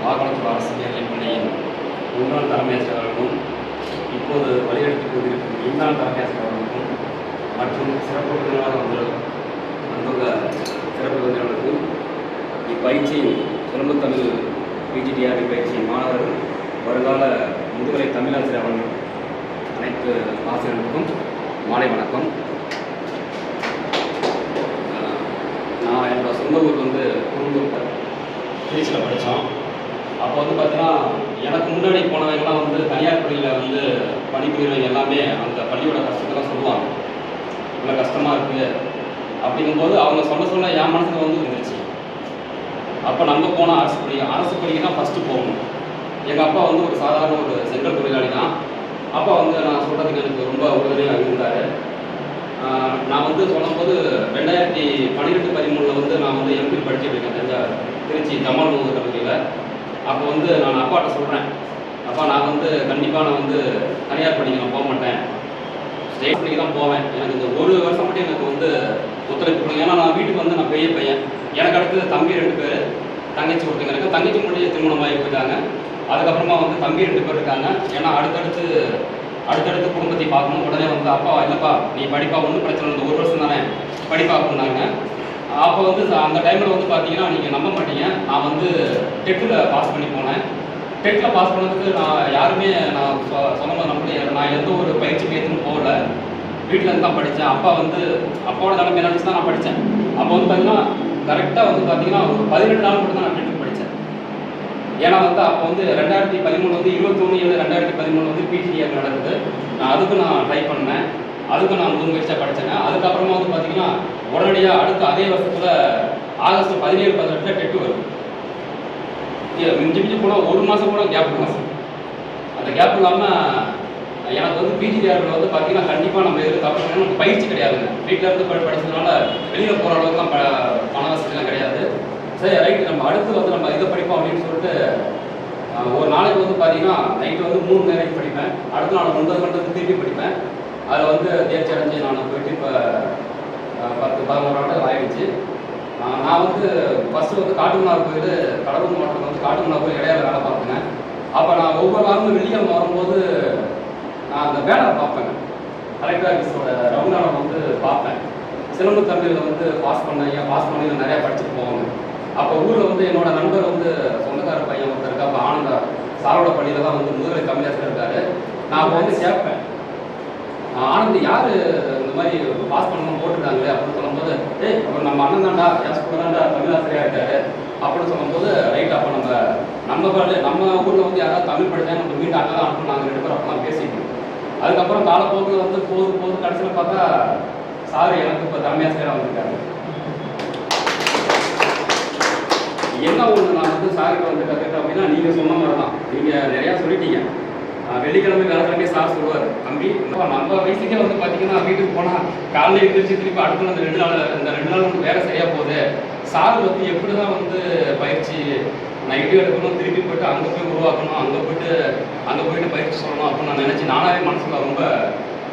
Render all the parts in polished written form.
வாகனத்தூர் அரசு மேல்நிலைப் பள்ளியின் முன்னாள் தலைமை ஆசிரியர் அவர்களுக்கும் இப்போது வழிநடத்திக் கொண்டிருக்கும் முன்னாள் தலைமை ஆசிரியர் அவர்களுக்கும் மற்றும் சிறப்பு விருந்தினராக வந்துள்ள சிறப்பு விருந்தினர்களுக்கும் இப்பயிற்சியின் சிலம்பு தமிழ் பிஜிடிஆர்பி பயிற்சியின் மாணவர்கள் வருங்கால முதுகலை தமிழாசிரியர் அவர்கள் அனைத்து ஆசிரியர்களுக்கும் மாலை வணக்கம். நான் என்னோடய சொந்த ஊர் குழுந்தூர் திருச்சியில் படித்தோம். அப்போ பார்த்தீங்கன்னா எனக்கு முன்னாடி போனவங்கலாம் தனியார் பள்ளியில் பணிபுரியவங்க எல்லாமே அந்த பள்ளியோட கஷ்டத்தெல்லாம் சொல்லுவாங்க. இவ்வளோ கஷ்டமாக இருக்குது அப்படிங்கும்போது அவங்க சொல்ல என் மனசில் இருந்துச்சு. அப்போ நம்ம போனால் அரசு பள்ளிக்கு தான் ஃபஸ்ட்டு போகணும். எங்கள் அப்பா ஒரு சாதாரண ஒரு செங்கல் தொழிலாளி தான். அப்பா நான் சொல்கிறதுக்கு எனக்கு ரொம்ப உறுதுணையாக இருந்தார். நான் சொல்லும்போது 2012-13 நான் எம்பி படிச்சுட்டு இருக்கேன் திருச்சி ஜமால் முகமது கல்லூரியில். அப்போ நான் அப்பாட்ட சொல்கிறேன், அப்பா நான் கண்டிப்பாக நான் தனியார் பள்ளிக்கு நான் போக மாட்டேன், ஸ்டேட் பள்ளிக்கு தான் போவேன். எனக்கு இந்த ஒரு வருஷம் மட்டும் எனக்கு ஒத்துழைப்பு கொடுங்க. ஏன்னா நான் வீட்டுக்கு நான் பெரிய பையன். எனக்கு அடுத்து தம்பி 2 பேர், தங்கச்சி ஒருத்தங்க இருக்கு. தங்கச்சி முன்னாடியே திருமணமாகி போயிட்டாங்க. அதுக்கப்புறமா தம்பி 2 பேர் இருக்காங்க. ஏன்னா அடுத்தடுத்து குடும்பத்தை பார்க்கணும். உடனே அப்பா இல்லைப்பா நீ படிப்பா, ஒன்றும் பிரச்சனை இல்லை, 1 வருஷம் தானே படிப்பா அப்படின்னாங்க. அப்போ அந்த டைமில் பார்த்தீங்கன்னா நீங்கள் நம்ப மாட்டீங்க, நான் டெட்டில் பாஸ் பண்ணி போனேன். டெட்டில் பாஸ் பண்ணதுக்கு நான் யாருமே நான் சொன்ன நம்பி நான் எந்த ஒரு பயிற்சி மையத்துக்கும் போகல, வீட்டிலேருந்து தான் படித்தேன். அப்பா அப்பாவோட நிலைமை நினச்சி தான் நான் படித்தேன். அப்போ பார்த்தீங்கன்னா கரெக்டாக பார்த்தீங்கன்னா ஒரு 17 நாள் மட்டும் தான் நான் டெட்டுக்கு படித்தேன். ஏன்னா அப்போ 2013 21/7/2013 பிஜிடிஆர் நடக்குது. நான் அதுக்கு நான் ட்ரை பண்ணேன், அதுக்கு நான் முதல் முயற்சியாக படித்தேங்க. அதுக்கப்புறமா பார்த்தீங்கன்னா உடனடியாக அடுத்த அதே வருஷத்தில் ஆகஸ்ட் 17-18 டெட்டு வருது. மிஞ்சி போனால் 1 மாதம் கூட கேப் இல்லை. அந்த கேப் இல்லாமல் எனக்கு பிஜிடிஆரில் பார்த்தீங்கன்னா கண்டிப்பாக நம்ம எதுவும் தப்பு பண்ணணும். பயிற்சி கிடையாதுங்க. வீட்டில் இருந்து படித்ததுனால வெளியில் போகிற அளவுக்குலாம் பண வசதிலாம் கிடையாது. சரி ரைட்டு, நம்ம அடுத்து நம்ம இதை படிப்போம் அப்படின்னு சொல்லிட்டு ஒரு நாளைக்கு பார்த்தீங்கன்னா நைட்டு 3 நேரம் படிப்பேன். அடுத்த நாள் 9 மணிக்கு திருப்பி படிப்பேன். அதில் தேர்ச்சி அடைஞ்சு நான் போயிட்டு இப்போ 10-11 ஆண்டு ஆகிடுச்சு. நான் ஃபஸ்ட்டு காட்டுமன்னார் கோயில், கடலூர் மாவட்டத்தில் காட்டுமன்னார் கோயில் இடையில வேலை பார்ப்பேங்க. அப்போ நான் ஒவ்வொரு வாரமும் வெள்ளிக்கிழமை வரும்போது நான் அந்த பேனரை பார்ப்பேங்க. கலெக்டர் ஆஃபீஸோட ரவுண்டான பார்ப்பேன். சிலம்பு தமிழில் பாஸ் பண்ணி நிறையா படிச்சுட்டு போவாங்க. அப்போ ஊரில் என்னோட நண்பர் சொந்தக்கார பையன் ஒருத்தர் இருக்கா. அப்போ ஆனந்தா சாரோட பள்ளியில் தான் முதுகலை தமிழாசிரியர் இருக்காரு. நான் அப்போ கேட்பேன், ஆனந்த் யார் இந்த மாதிரி பாஸ் பண்ணணும் போட்டுருக்காங்களே அப்படின்னு சொல்லும்போது, அப்புறம் நம்ம அண்ணன் தாண்டா, என் ஸ்கூல் தாண்டா தமிழாசிரியராக இருக்காரு அப்படின்னு சொல்லும்போது, ரைட் அப்போ நம்ம ஊரில் யாராவது தமிழ் படித்தா நம்ம வீட்டு அங்கே தான் அனுப்பணும். நாங்கள் 2 பேரும் அப்போ தான் பேசிக்கணும். அதுக்கப்புறம் காலப்போக்கில் போது கடைசியில் பார்த்தா சார் எனக்கு இப்போ தமிழாசிரியராக வந்திருக்காரு. என்ன ஒன்று நான் சாருக்கு கற்றுக்கிட்டேன் அப்படின்னா, நீங்கள் சொன்ன மாதிரி தான், நீங்கள் நிறையா சொல்லிட்டீங்க. வெள்ளிக்கிழமை வேலைக்கிழமையே சார் சொல்லுவார், தம்பி நம்ம வயசுக்கே பார்த்தீங்கன்னா வீட்டுக்கு போனால் காலையில் எழுந்திரிச்சு திருப்பி அடுத்த அந்த 2 நாள் வேலை சரியாக போகுது. சார் எப்படி தான் பயிற்சி நான் இடி எடுக்கணும், திருப்பி போய்ட்டு அங்கே போய் உருவாக்கணும், அங்கே போயிட்டு பயிற்சி சொல்லணும் அப்படின்னு நான் நினச்சி நானாகவே மனசுல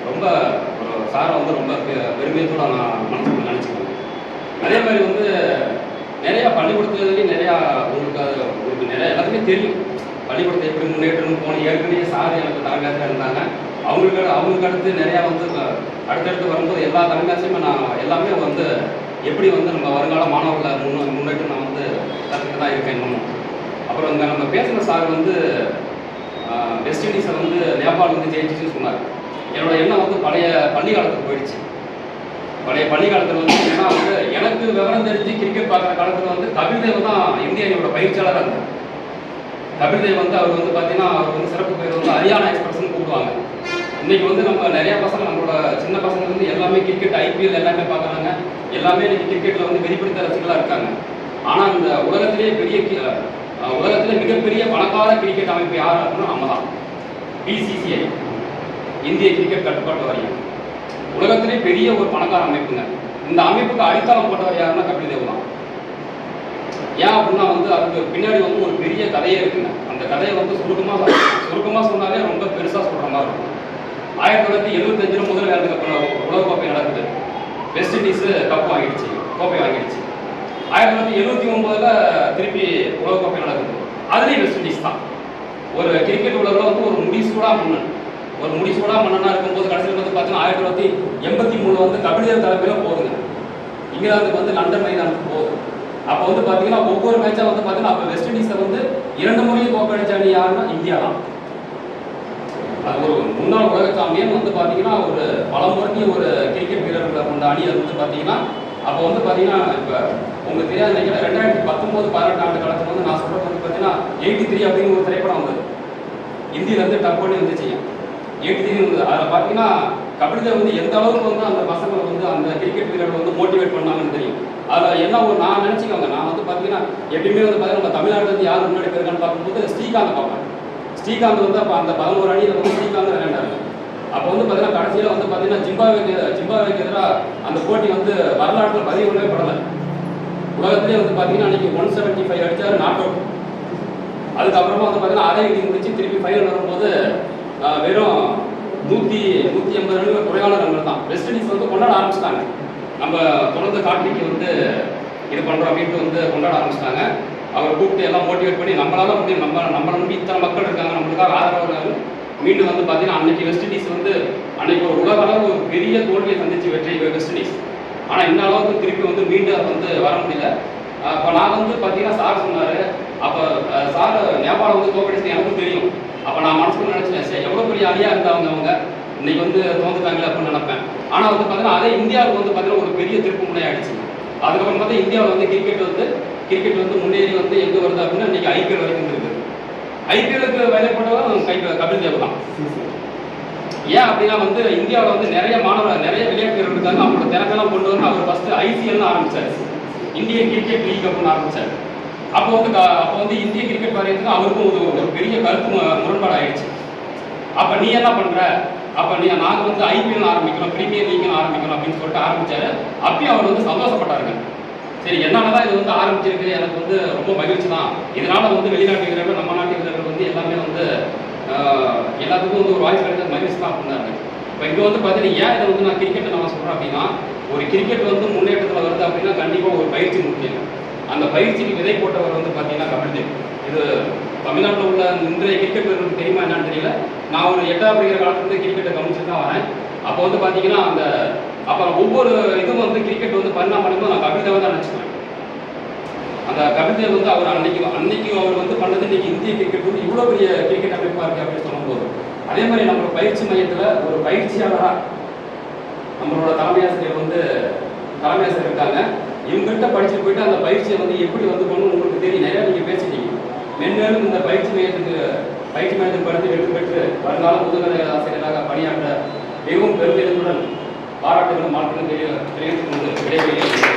ரொம்ப சாரை ரொம்ப பெருமையத்தோடு நான் மனசுக்குள்ள நினச்சிக்குவேன். அதே மாதிரி நிறையா பள்ளிக்கூடத்துலேயும் நிறையா உங்களுக்கு நிறையா எல்லாத்துக்குமே தெரியும் பள்ளிக்கூடத்தை எப்படி முன்னேற்றணும்னு போன. ஏற்கனவே சார் எனக்கு தலைமையாசிரியர் இருந்தாங்க. அவங்களுக்கு அடுத்து நிறையா அடுத்தடுத்து வரும்போது எல்லா தலைமையாசிரியமே நான் எல்லாமே எப்படி நம்ம வருங்கால மாணவர்களை முன்னேற்றம் நான் கற்றுக்கிட்டு தான் இருக்கேன் இன்னமும். அப்புறம் நம்ம பேசுகிற சார் வெஸ்ட் இண்டீஸை நேபாள் ஜெயிச்சிச்சுன்னு சொன்னார். என்னோட எண்ணம் பழைய பள்ளி காலத்துக்கு போயிடுச்சு. பழைய பள்ளி காலத்தில் ஏன்னா எனக்கு விவரம் தெரிஞ்சு கிரிக்கெட் பார்க்குற காலத்தில் கபில் தேவ் தான் இந்திய அணியோட பயிற்சியாளராக இருந்தார். கபில் தேவ் அவர் பார்த்தீங்கன்னா அவர் சிறப்பு பேர் ஹரியானா எக்ஸ்பிரஸ்ன்னு கூப்பிடுவாங்க. இன்றைக்கி நம்ம நிறையா பசங்க, நம்மளோட சின்ன பசங்க எல்லாமே கிரிக்கெட் ஐபிஎல் எல்லாமே பார்க்குறாங்க. எல்லாமே இன்றைக்கி கிரிக்கெட்டில் வெறிப்பிடித்த ரசிகர்களாக இருக்காங்க. ஆனால் இந்த உலகத்திலே மிகப்பெரிய பணக்கார கிரிக்கெட் அமைப்பு யார் அப்படின்னா நம்ம தான். பிசிசிஐ, இந்திய கிரிக்கெட் கட்டுப்பாட்டு வாரியம், உலகத்திலே பெரிய ஒரு பணக்கார அமைப்புங்க. இந்த அமைப்புக்கு அடித்தளம் போட்டவர் யாருன்னா கபில் தேவ் தான். ஏன் அப்படின்னா அதுக்கு பின்னாடி ஒரு பெரிய கதையே இருக்குங்க. அந்த கதையை சுருக்கமாக சொன்னாலே ரொம்ப பெருசாக சொல்கிற மாதிரி இருக்கும். 1975 முதல் உலகக்கோப்பை நடக்குது. வெஸ்ட் இண்டீஸ் கோப்பை வாங்கிடுச்சு. 1979 திருப்பி உலகக்கோப்பை நடக்குது. அதுலேயும் வெஸ்ட் இண்டீஸ் தான். ஒரு கிரிக்கெட் உலகில் வந்து ஒரு முடிசூடா மன்னன், ஒரு முடிசூடா மன்னனாக இருக்கும்போது கடைசியில் வந்து பார்த்தீங்கன்னா 1983 வந்து கபில்தேவ் தலைமையில் போகுதுங்க. இங்கிலாந்துக்கு வந்து லண்டன் மைதானத்துக்கு போகுது. அப்போ வந்து பார்த்தீங்கன்னா ஒவ்வொரு மேட்சாக வந்து பார்த்தீங்கன்னா அப்போ வெஸ்ட் இண்டீஸை வந்து 2 முறையும் தோக்கடிச்ச அணி யாருன்னா இந்தியா தான். அது ஒரு முன்னாள் உலக சாம்பியன் வந்து பார்த்தீங்கன்னா ஒரு பலமுறை ஒரு கிரிக்கெட் வீரர்களை கொண்ட அணி. அது வந்து பார்த்தீங்கன்னா அப்போ வந்து பார்த்தீங்கன்னா இப்போ உங்களுக்கு தெரியாது நினைக்கிறேன் 2019-18 ஆண்டு காலத்தில் வந்து நான் சொல்கிறது வந்து பார்த்தீங்கன்னா 83 அப்படின்னு ஒரு திரைப்படம் வந்தது. ஹிந்தியிலேருந்து டப் பண்ணி வந்துச்சு. 83 இருந்தது. அதில் பார்த்தீங்கன்னா கபில்தேவ் வந்து எந்த அளவுக்கு வந்து அந்த பசங்களை வந்து அந்த கிரிக்கெட் வீரர்களை வந்து மோட்டிவேட் பண்ணாங்கன்னு தெரியும். அதில் என்ன ஒரு நான் நினச்சிக்கோங்க, நான் வந்து பார்த்தீங்கன்னா எப்பயுமே வந்து பார்த்தீங்கன்னா நம்ம தமிழ்நாட்டிலேருந்து யார் முன்னாடி போயிருக்கான்னு பார்க்கும்போது ஸ்ரீகாந்த் பார்ப்பேன். ஸ்ரீகாந்த் வந்து அப்போ அந்த 11 அணியில் வந்து ஸ்ரீகாந்த் விளையாண்டாரு. அப்போ வந்து பார்த்தீங்கன்னா கடைசியில் வந்து பார்த்தீங்கன்னா ஜிம்பாவேக்கு எதிராக அந்த போட்டி வந்து வரலாற்றில் பதிவு பண்ணவே படலை. உலகத்திலே வந்து பார்த்தீங்கன்னா அன்றைக்கி 175 அடித்தார், நாட் அவுட். அதுக்கப்புறமா வந்து பார்த்தீங்கன்னா அரையிடி முடிச்சு திருப்பி ஃபைனல் வரும்போது வெறும் 180 ரன்கள் குறைவான ரன்கள் தான். வெஸ்ட் இண்டீஸ் வந்து கொண்டாட ஆரம்பிச்சிட்டாங்க. நம்ம தொடர்ந்து கார்த்திக்கு வந்து இது பண்ணுறோம் அப்படின்ட்டு வந்து கொண்டாட ஆரம்பிச்சிட்டாங்க. அவர் கூப்பிட்டு எல்லாம் மோட்டிவேட் பண்ணி நம்மளால முடியும், நம்ம நம்பி இத்தனை மக்கள் இருக்காங்க, நம்மளுக்காக ஆதரவு மீண்டும் வந்து பார்த்தீங்கன்னா அன்னைக்கு வெஸ்ட் இண்டீஸ் வந்து அன்னைக்கு ஒரு உலக அளவு ஒரு பெரிய தோல்வியை சந்திச்சு வெற்றி வெஸ்ட் இண்டீஸ். ஆனால் இந்த அளவுக்கு திருப்பி வந்து மீண்டும் வந்து வர முடியல. அப்போ நான் வந்து பார்த்தீங்கன்னா சார் சொன்னார், அப்போ சார் நேபாளம் வந்து தோக்கடிச்சு எனக்கும் தெரியும். அப்போ நான் மனசுக்குள்ள நினச்சேன், சரி எவ்வளோ பெரிய அணியாக இருந்தாங்க அவங்க இன்னைக்கு வந்து தோந்துட்டாங்களே அப்படின்னு நினைப்பேன். ஆனால் வந்து பார்த்தீங்கன்னா அதே இந்தியாவுக்கு வந்து பார்த்தீங்கன்னா ஒரு பெரிய திருப்பு முனையாயிடுச்சு. அதுக்கப்புறம் பார்த்தா இந்தியாவில் வந்து கிரிக்கெட் வந்து முன்னேறி வந்து எங்கே வருது அப்படின்னா இன்னைக்கு ஐபிஎல் வரைக்கும் இருக்குது. ஐபிஎலுக்கு விளையாடப்பட்டவங்க கபில்தேவ் தான். ஏன் அப்படின்னா வந்து இந்தியாவில் வந்து நிறைய விளையாட்டு வீரர்கள் இருக்காங்க. அவங்களோட திறமையெல்லாம் கொண்டு வந்து அவர் ஃபர்ஸ்ட் ஐசிஎல்னு ஆரம்பிச்சார், இந்தியன் கிரிக்கெட் லீக் அப்படின்னு ஆரம்பிச்சார். அப்போ வந்து இந்திய கிரிக்கெட் வாரியத்துக்கு அவருக்கும் ஒரு பெரிய கருத்து முரண்பாடு ஆயிடுச்சு. அப்போ நீ என்ன பண்ற, அப்போ நாங்கள் வந்து ஐபிஎல் ஆரம்பிக்கிறோம், பிரீமியர் லீக்னு ஆரம்பிக்கிறோம் அப்படின்னு சொல்லிட்டு ஆரம்பிச்சாரு. அப்பயும் அவர் வந்து சந்தோஷப்பட்டாருங்க. சரி என்னாலதான் இது வந்து ஆரம்பிச்சிருக்கு, எனக்கு வந்து ரொம்ப மகிழ்ச்சி தான். இதனால வந்து வெளிநாட்டு வீரர்கள் நம்ம நாட்டு வீரர்கள் வந்து எல்லாமே வந்து எல்லாத்துக்கும் வந்து ஒரு வாய்ப்பு கிடைக்கிறது மகிழ்ச்சி தான் அப்படின்னாரு. இப்போ இங்கே வந்து பார்த்தீங்கன்னா ஏன் இதை வந்து நான் கிரிக்கெட்டை நம்ம சொல்கிறேன் அப்படின்னா, ஒரு கிரிக்கெட் வந்து முன்னேற்றத்தில் வருது அப்படின்னா கண்டிப்பாக ஒரு பயிற்சி முக்கியம். அந்த பயிற்சிக்கு விதை போட்டவர் வந்து பார்த்தீங்கன்னா கபில்தேவ். இது தமிழ்நாட்டில் உள்ள இன்றைய கிரிக்கெட் வீரர்களுக்கு தெரியுமா என்னன்னு தெரியல. நான் ஒரு 8ஆவது படிக்கிற காலத்துலேருந்து கிரிக்கெட்டை கவனிச்சுட்டு தான் வரேன். அப்போ வந்து பார்த்தீங்கன்னா அப்புறம் ஒவ்வொரு இதுவும் வந்து கிரிக்கெட் வந்து பரிணாமம் நான் கபில்தேவை தான் நினச்சிக்கிறேன். அந்த கபில்தேவ் வந்து அவர் அன்னைக்கு அவர் வந்து பண்ணது இன்னைக்கு இந்திய கிரிக்கெட் வந்து இவ்வளோ பெரிய கிரிக்கெட் அமைப்பாக இருக்குது அப்படின்னு சொல்லும்போது, அதே மாதிரி நம்மளோட பயிற்சி மையத்தில் ஒரு பயிற்சியாளராக நம்மளோட தலைமையாசிரியர் இருக்காங்க. இவங்ககிட்ட படிச்சுட்டு போயிட்டு அந்த பயிற்சியை வந்து எப்படி வந்து பண்ணணும் உங்களுக்கு தெரியும், நிறையா நீங்கள் பேசிட்டீங்க. மென்மேலும் இந்த பயிற்சி மையத்துக்கு படித்து வெற்றி பெற்று வருங்கால முதுகலை ஆசிரியராக பணியாற்ற மிகவும் பெருமிதத்துடன் பாராட்டுகளும் மாற்றங்களும் தெரிவித்துக் கொண்டு விடைபெறுகிறேன்.